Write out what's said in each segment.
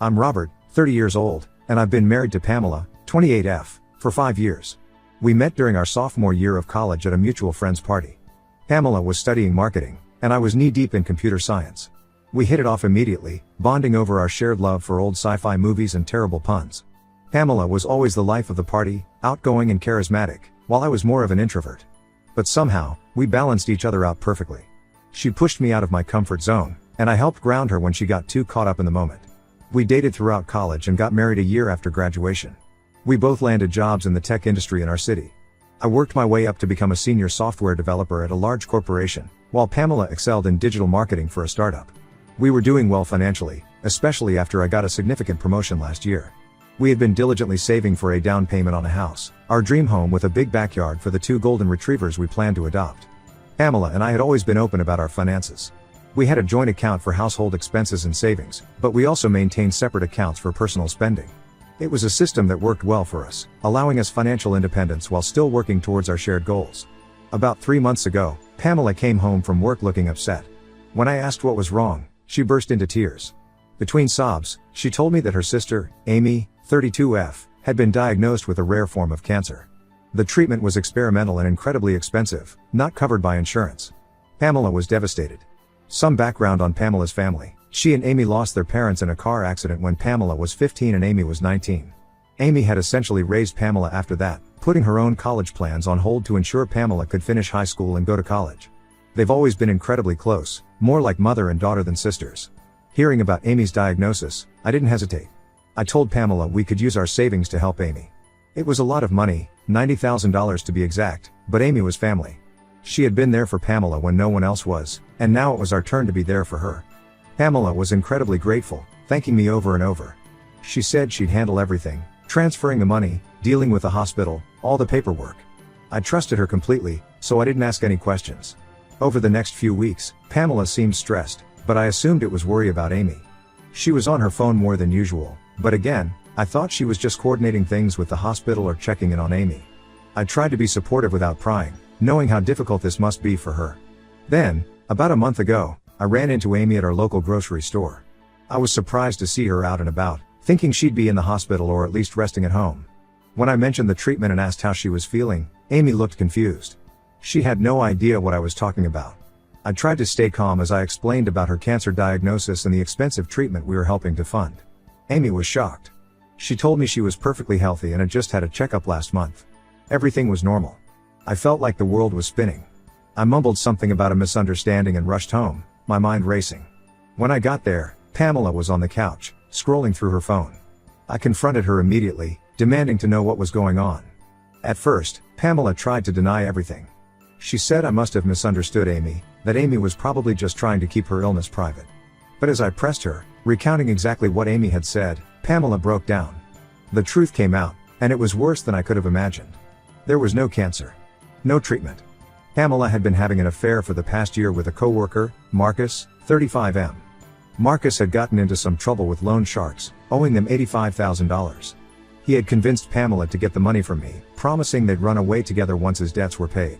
I'm Robert, 30 years old, and I've been married to Pamela, 28F, for 5 years. We met during our sophomore year of college at a mutual friend's party. Pamela was studying marketing, and I was knee-deep in computer science. We hit it off immediately, bonding over our shared love for old sci-fi movies and terrible puns. Pamela was always the life of the party, outgoing and charismatic, while I was more of an introvert. But somehow, we balanced each other out perfectly. She pushed me out of my comfort zone, and I helped ground her when she got too caught up in the moment. We dated throughout college and got married a year after graduation. We both landed jobs in the tech industry in our city. I worked my way up to become a senior software developer at a large corporation, while Pamela excelled in digital marketing for a startup. We were doing well financially, especially after I got a significant promotion last year. We had been diligently saving for a down payment on a house, our dream home with a big backyard for the 2 golden retrievers we planned to adopt. Pamela and I had always been open about our finances. We had a joint account for household expenses and savings, but we also maintained separate accounts for personal spending. It was a system that worked well for us, allowing us financial independence while still working towards our shared goals. About 3 months ago, Pamela came home from work looking upset. When I asked what was wrong, she burst into tears. Between sobs, she told me that her sister, Amy, 32F, had been diagnosed with a rare form of cancer. The treatment was experimental and incredibly expensive, not covered by insurance. Pamela was devastated. Some background on Pamela's family. She and Amy lost their parents in a car accident when Pamela was 15 and Amy was 19. Amy had essentially raised Pamela after that, putting her own college plans on hold to ensure Pamela could finish high school and go to college. They've always been incredibly close, more like mother and daughter than sisters. Hearing about Amy's diagnosis, I didn't hesitate. I told Pamela we could use our savings to help Amy. It was a lot of money, $90,000 to be exact, but Amy was family. She had been there for Pamela when no one else was, and now it was our turn to be there for her. Pamela was incredibly grateful, thanking me over and over. She said she'd handle everything, transferring the money, dealing with the hospital, all the paperwork. I trusted her completely, so I didn't ask any questions. Over the next few weeks, Pamela seemed stressed, but I assumed it was worry about Amy. She was on her phone more than usual, but again, I thought she was just coordinating things with the hospital or checking in on Amy. I tried to be supportive without prying, knowing how difficult this must be for her. Then, about a month ago, I ran into Amy at our local grocery store. I was surprised to see her out and about, thinking she'd be in the hospital or at least resting at home. When I mentioned the treatment and asked how she was feeling, Amy looked confused. She had no idea what I was talking about. I tried to stay calm as I explained about her cancer diagnosis and the expensive treatment we were helping to fund. Amy was shocked. She told me she was perfectly healthy and had just had a checkup last month. Everything was normal. I felt like the world was spinning. I mumbled something about a misunderstanding and rushed home, my mind racing. When I got there, Pamela was on the couch, scrolling through her phone. I confronted her immediately, demanding to know what was going on. At first, Pamela tried to deny everything. She said I must have misunderstood Amy, that Amy was probably just trying to keep her illness private. But as I pressed her, recounting exactly what Amy had said, Pamela broke down. The truth came out, and it was worse than I could have imagined. There was no cancer. No treatment. Pamela had been having an affair for the past year with a coworker, Marcus, 35M. Marcus had gotten into some trouble with loan sharks, owing them $85,000. He had convinced Pamela to get the money from me, promising they'd run away together once his debts were paid.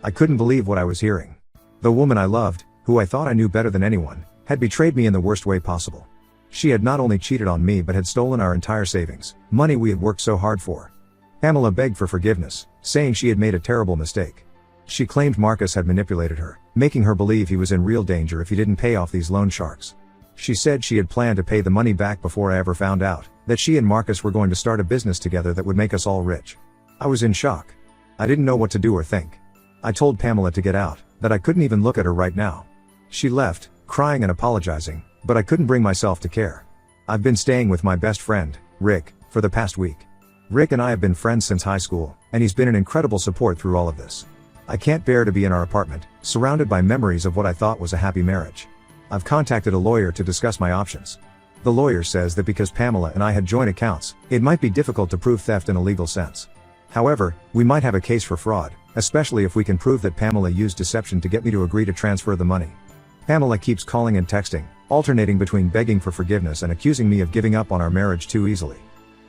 I couldn't believe what I was hearing. The woman I loved, who I thought I knew better than anyone, had betrayed me in the worst way possible. She had not only cheated on me but had stolen our entire savings, money we had worked so hard for. Pamela begged for forgiveness, saying she had made a terrible mistake. She claimed Marcus had manipulated her, making her believe he was in real danger if he didn't pay off these loan sharks. She said she had planned to pay the money back before I ever found out, that she and Marcus were going to start a business together that would make us all rich. I was in shock. I didn't know what to do or think. I told Pamela to get out, that I couldn't even look at her right now. She left, crying and apologizing, but I couldn't bring myself to care. I've been staying with my best friend, Rick, for the past week. Rick and I have been friends since high school, and he's been an incredible support through all of this. I can't bear to be in our apartment, surrounded by memories of what I thought was a happy marriage. I've contacted a lawyer to discuss my options. The lawyer says that because Pamela and I had joint accounts, it might be difficult to prove theft in a legal sense. However, we might have a case for fraud, especially if we can prove that Pamela used deception to get me to agree to transfer the money. Pamela keeps calling and texting, alternating between begging for forgiveness and accusing me of giving up on our marriage too easily.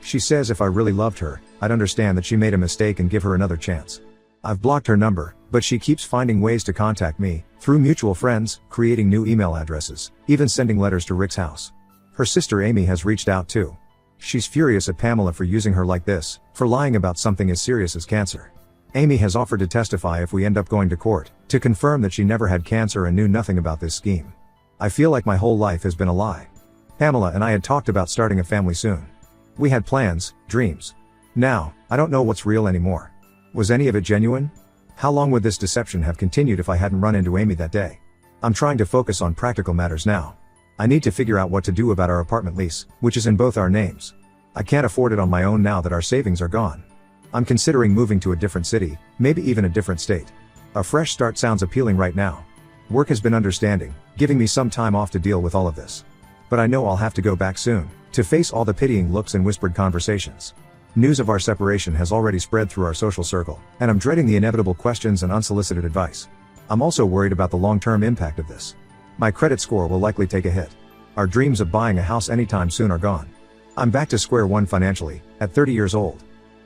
She says if I really loved her, I'd understand that she made a mistake and give her another chance. I've blocked her number, but she keeps finding ways to contact me, through mutual friends, creating new email addresses, even sending letters to Rick's house. Her sister Amy has reached out too. She's furious at Pamela for using her like this, for lying about something as serious as cancer. Amy has offered to testify if we end up going to court, to confirm that she never had cancer and knew nothing about this scheme. I feel like my whole life has been a lie. Pamela and I had talked about starting a family soon. We had plans, dreams. Now, I don't know what's real anymore. Was any of it genuine? How long would this deception have continued if I hadn't run into Amy that day? I'm trying to focus on practical matters now. I need to figure out what to do about our apartment lease, which is in both our names. I can't afford it on my own now that our savings are gone. I'm considering moving to a different city, maybe even a different state. A fresh start sounds appealing right now. Work has been understanding, giving me some time off to deal with all of this. But I know I'll have to go back soon, to face all the pitying looks and whispered conversations. News of our separation has already spread through our social circle, and I'm dreading the inevitable questions and unsolicited advice. I'm also worried about the long-term impact of this. My credit score will likely take a hit. Our dreams of buying a house anytime soon are gone. I'm back to square one financially, at 30 years old.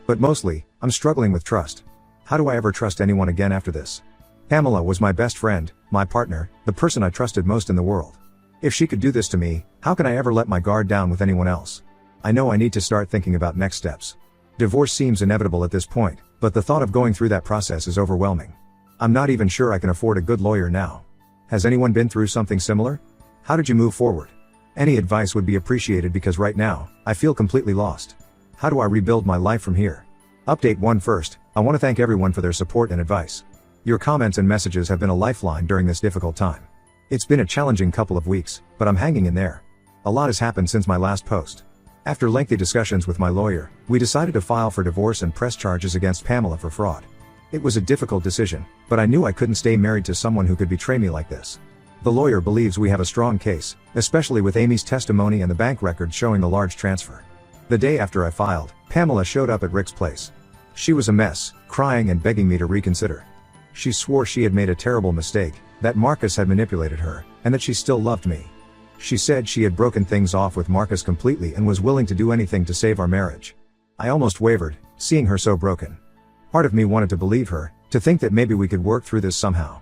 But mostly, I'm struggling with trust. How do I ever trust anyone again after this? Pamela was my best friend, my partner, the person I trusted most in the world. If she could do this to me, how can I ever let my guard down with anyone else? I know I need to start thinking about next steps. Divorce seems inevitable at this point, but the thought of going through that process is overwhelming. I'm not even sure I can afford a good lawyer now. Has anyone been through something similar? How did you move forward? Any advice would be appreciated because right now, I feel completely lost. How do I rebuild my life from here? Update 1 first, I want to thank everyone for their support and advice. Your comments and messages have been a lifeline during this difficult time. It's been a challenging couple of weeks, but I'm hanging in there. A lot has happened since my last post. After lengthy discussions with my lawyer, we decided to file for divorce and press charges against Pamela for fraud. It was a difficult decision, but I knew I couldn't stay married to someone who could betray me like this. The lawyer believes we have a strong case, especially with Amy's testimony and the bank records showing the large transfer. The day after I filed, Pamela showed up at Rick's place. She was a mess, crying and begging me to reconsider. She swore she had made a terrible mistake, that Marcus had manipulated her, and that she still loved me. She said she had broken things off with Marcus completely and was willing to do anything to save our marriage. I almost wavered, seeing her so broken. Part of me wanted to believe her, to think that maybe we could work through this somehow.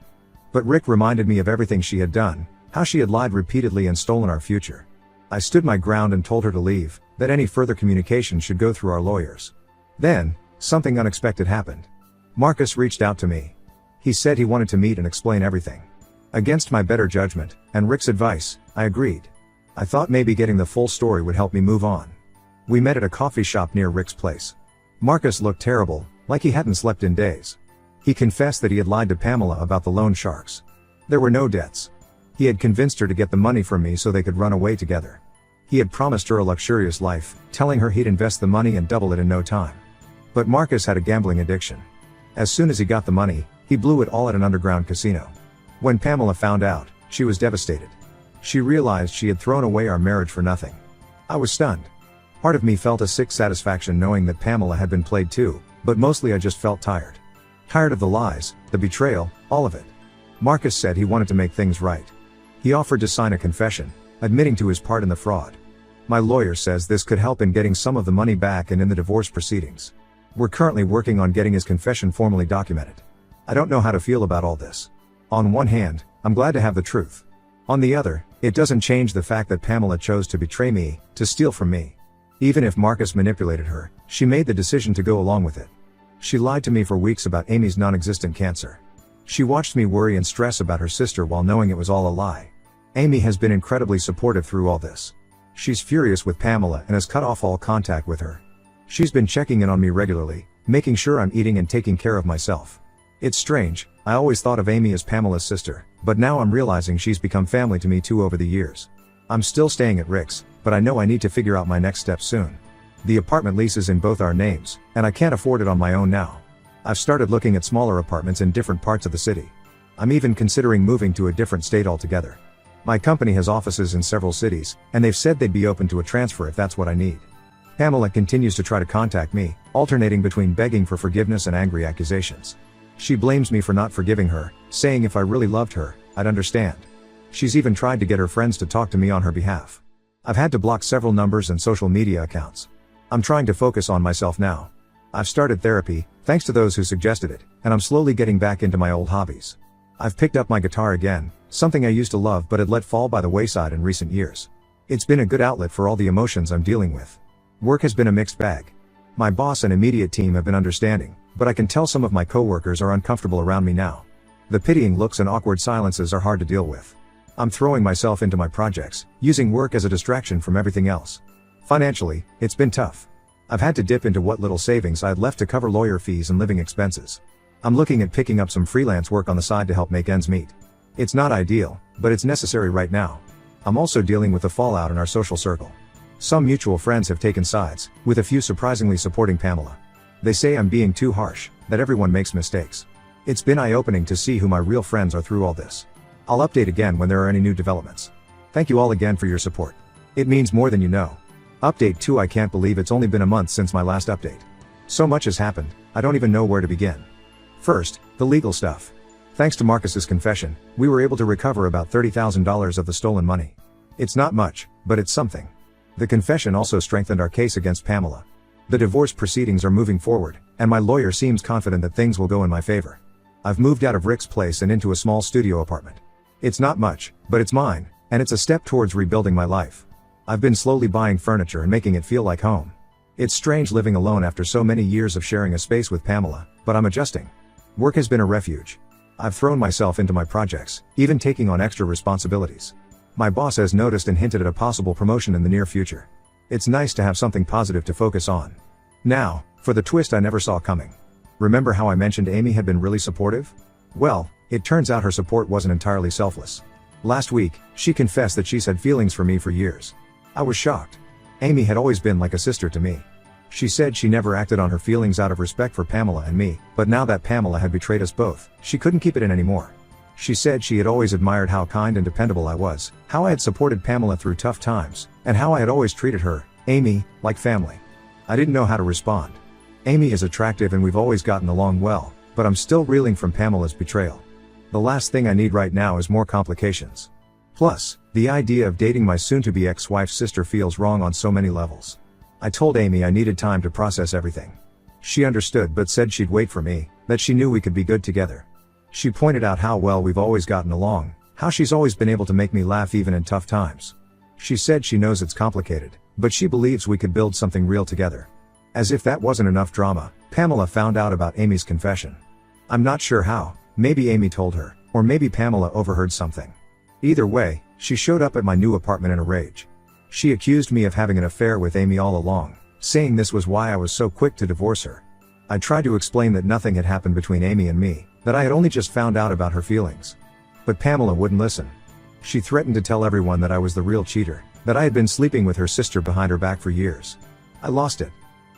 But Rick reminded me of everything she had done, how she had lied repeatedly and stolen our future. I stood my ground and told her to leave, that any further communication should go through our lawyers. Then, something unexpected happened. Marcus reached out to me. He said he wanted to meet and explain everything. Against my better judgment, and Rick's advice, I agreed. I thought maybe getting the full story would help me move on. We met at a coffee shop near Rick's place. Marcus looked terrible, like he hadn't slept in days. He confessed that he had lied to Pamela about the loan sharks. There were no debts. He had convinced her to get the money from me so they could run away together. He had promised her a luxurious life, telling her he'd invest the money and double it in no time. But Marcus had a gambling addiction. As soon as he got the money, he blew it all at an underground casino. When Pamela found out, she was devastated. She realized she had thrown away our marriage for nothing. I was stunned. Part of me felt a sick satisfaction knowing that Pamela had been played too, but mostly I just felt tired. Tired of the lies, the betrayal, all of it. Marcus said he wanted to make things right. He offered to sign a confession, admitting to his part in the fraud. My lawyer says this could help in getting some of the money back and in the divorce proceedings. We're currently working on getting his confession formally documented. I don't know how to feel about all this. On one hand, I'm glad to have the truth. On the other, it doesn't change the fact that Pamela chose to betray me, to steal from me. Even if Marcus manipulated her, she made the decision to go along with it. She lied to me for weeks about Amy's non-existent cancer. She watched me worry and stress about her sister while knowing it was all a lie. Amy has been incredibly supportive through all this. She's furious with Pamela and has cut off all contact with her. She's been checking in on me regularly, making sure I'm eating and taking care of myself. It's strange, I always thought of Amy as Pamela's sister, but now I'm realizing she's become family to me too over the years. I'm still staying at Rick's, but I know I need to figure out my next steps soon. The apartment lease is in both our names, and I can't afford it on my own now. I've started looking at smaller apartments in different parts of the city. I'm even considering moving to a different state altogether. My company has offices in several cities, and they've said they'd be open to a transfer if that's what I need. Pamela continues to try to contact me, alternating between begging for forgiveness and angry accusations. She blames me for not forgiving her, saying if I really loved her, I'd understand. She's even tried to get her friends to talk to me on her behalf. I've had to block several numbers and social media accounts. I'm trying to focus on myself now. I've started therapy, thanks to those who suggested it, and I'm slowly getting back into my old hobbies. I've picked up my guitar again, something I used to love but had let fall by the wayside in recent years. It's been a good outlet for all the emotions I'm dealing with. Work has been a mixed bag. My boss and immediate team have been understanding, but I can tell some of my coworkers are uncomfortable around me now. The pitying looks and awkward silences are hard to deal with. I'm throwing myself into my projects, using work as a distraction from everything else. Financially, it's been tough. I've had to dip into what little savings I had left to cover lawyer fees and living expenses. I'm looking at picking up some freelance work on the side to help make ends meet. It's not ideal, but it's necessary right now. I'm also dealing with the fallout in our social circle. Some mutual friends have taken sides, with a few surprisingly supporting Pamela. They say I'm being too harsh, that everyone makes mistakes. It's been eye-opening to see who my real friends are through all this. I'll update again when there are any new developments. Thank you all again for your support. It means more than you know. Update 2. I can't believe it's only been a month since my last update. So much has happened, I don't even know where to begin. First, the legal stuff. Thanks to Marcus's confession, we were able to recover about $30,000 of the stolen money. It's not much, but it's something. The confession also strengthened our case against Pamela. The divorce proceedings are moving forward, and my lawyer seems confident that things will go in my favor. I've moved out of Rick's place and into a small studio apartment. It's not much, but it's mine, and it's a step towards rebuilding my life. I've been slowly buying furniture and making it feel like home. It's strange living alone after so many years of sharing a space with Pamela, but I'm adjusting. Work has been a refuge. I've thrown myself into my projects, even taking on extra responsibilities. My boss has noticed and hinted at a possible promotion in the near future. It's nice to have something positive to focus on. Now, for the twist I never saw coming. Remember how I mentioned Amy had been really supportive? Well, it turns out her support wasn't entirely selfless. Last week, she confessed that she's had feelings for me for years. I was shocked. Amy had always been like a sister to me. She said she never acted on her feelings out of respect for Pamela and me, but now that Pamela had betrayed us both, she couldn't keep it in anymore. She said she had always admired how kind and dependable I was, how I had supported Pamela through tough times, and how I had always treated her, Amy, like family. I didn't know how to respond. Amy is attractive and we've always gotten along well, but I'm still reeling from Pamela's betrayal. The last thing I need right now is more complications. Plus, the idea of dating my soon-to-be ex-wife's sister feels wrong on so many levels. I told Amy I needed time to process everything. She understood but said she'd wait for me, that she knew we could be good together. She pointed out how well we've always gotten along, how she's always been able to make me laugh even in tough times. She said she knows it's complicated, but she believes we could build something real together. As if that wasn't enough drama, Pamela found out about Amy's confession. I'm not sure how, maybe Amy told her, or maybe Pamela overheard something. Either way, she showed up at my new apartment in a rage. She accused me of having an affair with Amy all along, saying this was why I was so quick to divorce her. I tried to explain that nothing had happened between Amy and me, that I had only just found out about her feelings. But Pamela wouldn't listen. She threatened to tell everyone that I was the real cheater, that I had been sleeping with her sister behind her back for years. I lost it.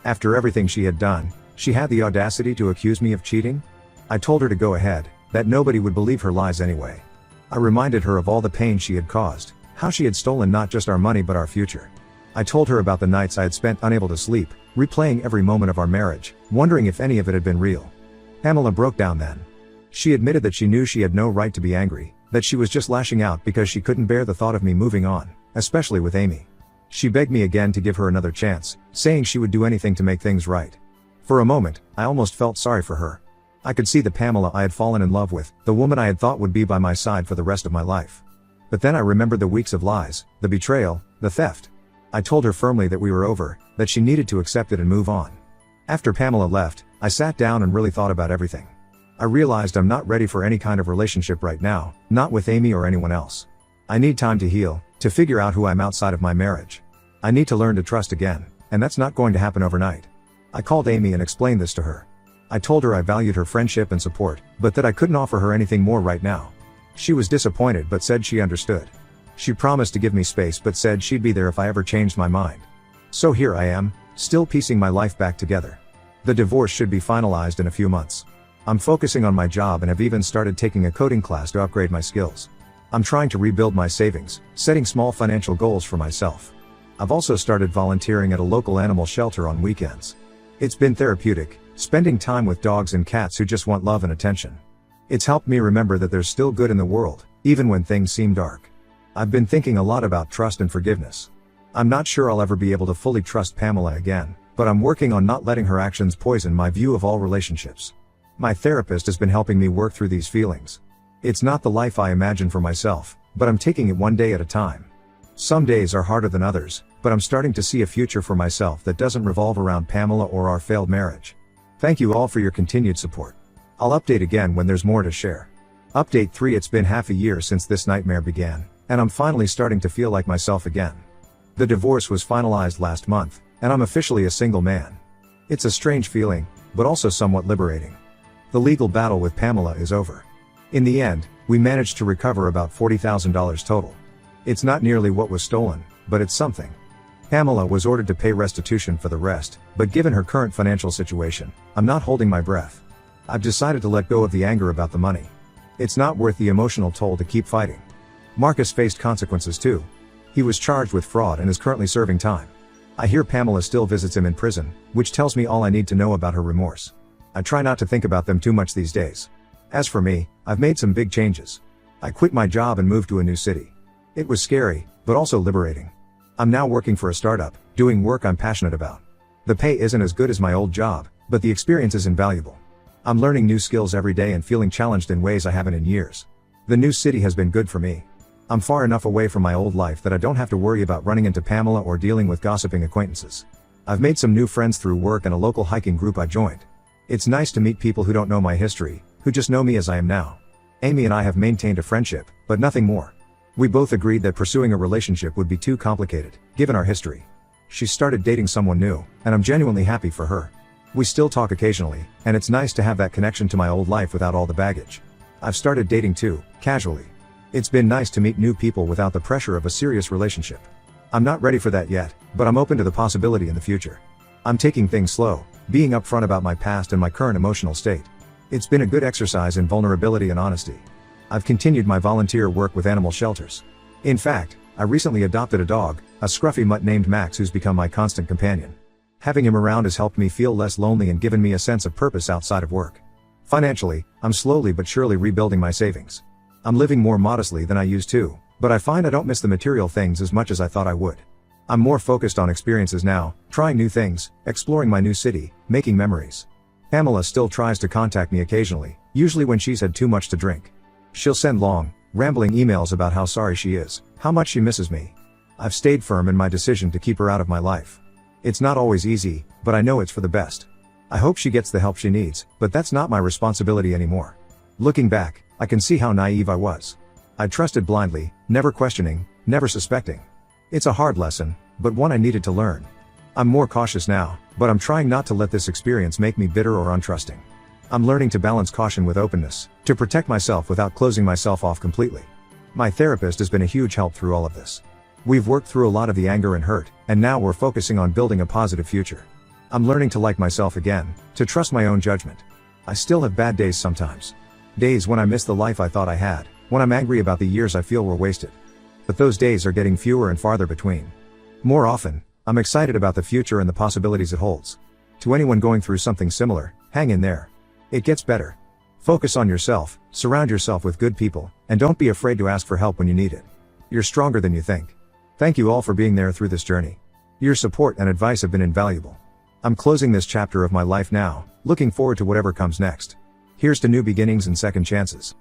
After everything she had done, she had the audacity to accuse me of cheating? I told her to go ahead, that nobody would believe her lies anyway. I reminded her of all the pain she had caused, how she had stolen not just our money but our future. I told her about the nights I had spent unable to sleep, replaying every moment of our marriage, wondering if any of it had been real. Pamela broke down then. She admitted that she knew she had no right to be angry, that she was just lashing out because she couldn't bear the thought of me moving on, especially with Amy. She begged me again to give her another chance, saying she would do anything to make things right. For a moment, I almost felt sorry for her. I could see the Pamela I had fallen in love with, the woman I had thought would be by my side for the rest of my life. But then I remembered the weeks of lies, the betrayal, the theft. I told her firmly that we were over, that she needed to accept it and move on. After Pamela left, I sat down and really thought about everything. I realized I'm not ready for any kind of relationship right now, not with Amy or anyone else. I need time to heal, to figure out who I'm outside of my marriage. I need to learn to trust again, and that's not going to happen overnight. I called Amy and explained this to her. I told her I valued her friendship and support, but that I couldn't offer her anything more right now. She was disappointed but said she understood. She promised to give me space but said she'd be there if I ever changed my mind. So here I am, still piecing my life back together. The divorce should be finalized in a few months. I'm focusing on my job and have even started taking a coding class to upgrade my skills. I'm trying to rebuild my savings, setting small financial goals for myself. I've also started volunteering at a local animal shelter on weekends. It's been therapeutic, spending time with dogs and cats who just want love and attention. It's helped me remember that there's still good in the world, even when things seem dark. I've been thinking a lot about trust and forgiveness. I'm not sure I'll ever be able to fully trust Pamela again, but I'm working on not letting her actions poison my view of all relationships. My therapist has been helping me work through these feelings. It's not the life I imagine for myself, but I'm taking it one day at a time. Some days are harder than others, but I'm starting to see a future for myself that doesn't revolve around Pamela or our failed marriage. Thank you all for your continued support. I'll update again when there's more to share. Update 3: It's been half a year since this nightmare began, and I'm finally starting to feel like myself again. The divorce was finalized last month, and I'm officially a single man. It's a strange feeling, but also somewhat liberating. The legal battle with Pamela is over. In the end, we managed to recover about $40,000 total. It's not nearly what was stolen, but it's something. Pamela was ordered to pay restitution for the rest, but given her current financial situation, I'm not holding my breath. I've decided to let go of the anger about the money. It's not worth the emotional toll to keep fighting. Marcus faced consequences too. He was charged with fraud and is currently serving time. I hear Pamela still visits him in prison, which tells me all I need to know about her remorse. I try not to think about them too much these days. As for me, I've made some big changes. I quit my job and moved to a new city. It was scary, but also liberating. I'm now working for a startup, doing work I'm passionate about. The pay isn't as good as my old job, but the experience is invaluable. I'm learning new skills every day and feeling challenged in ways I haven't in years. The new city has been good for me. I'm far enough away from my old life that I don't have to worry about running into Pamela or dealing with gossiping acquaintances. I've made some new friends through work and a local hiking group I joined. It's nice to meet people who don't know my history, who just know me as I am now. Amy and I have maintained a friendship, but nothing more. We both agreed that pursuing a relationship would be too complicated, given our history. She started dating someone new, and I'm genuinely happy for her. We still talk occasionally, and it's nice to have that connection to my old life without all the baggage. I've started dating too, casually. It's been nice to meet new people without the pressure of a serious relationship. I'm not ready for that yet, but I'm open to the possibility in the future. I'm taking things slow, being upfront about my past and my current emotional state. It's been a good exercise in vulnerability and honesty. I've continued my volunteer work with animal shelters. In fact, I recently adopted a dog, a scruffy mutt named Max, who's become my constant companion. Having him around has helped me feel less lonely and given me a sense of purpose outside of work. Financially, I'm slowly but surely rebuilding my savings. I'm living more modestly than I used to, but I find I don't miss the material things as much as I thought I would. I'm more focused on experiences now, trying new things, exploring my new city, making memories. Pamela still tries to contact me occasionally, usually when she's had too much to drink. She'll send long, rambling emails about how sorry she is, how much she misses me. I've stayed firm in my decision to keep her out of my life. It's not always easy, but I know it's for the best. I hope she gets the help she needs, but that's not my responsibility anymore. Looking back, I can see how naive I was. I trusted blindly, never questioning, never suspecting. It's a hard lesson, but one I needed to learn. I'm more cautious now, but I'm trying not to let this experience make me bitter or untrusting. I'm learning to balance caution with openness, to protect myself without closing myself off completely. My therapist has been a huge help through all of this. We've worked through a lot of the anger and hurt, and now we're focusing on building a positive future. I'm learning to like myself again, to trust my own judgment. I still have bad days sometimes. Days when I miss the life I thought I had, when I'm angry about the years I feel were wasted. But those days are getting fewer and farther between. More often, I'm excited about the future and the possibilities it holds. To anyone going through something similar, hang in there. It gets better. Focus on yourself, surround yourself with good people, and don't be afraid to ask for help when you need it. You're stronger than you think. Thank you all for being there through this journey. Your support and advice have been invaluable. I'm closing this chapter of my life now, looking forward to whatever comes next. Here's to new beginnings and second chances.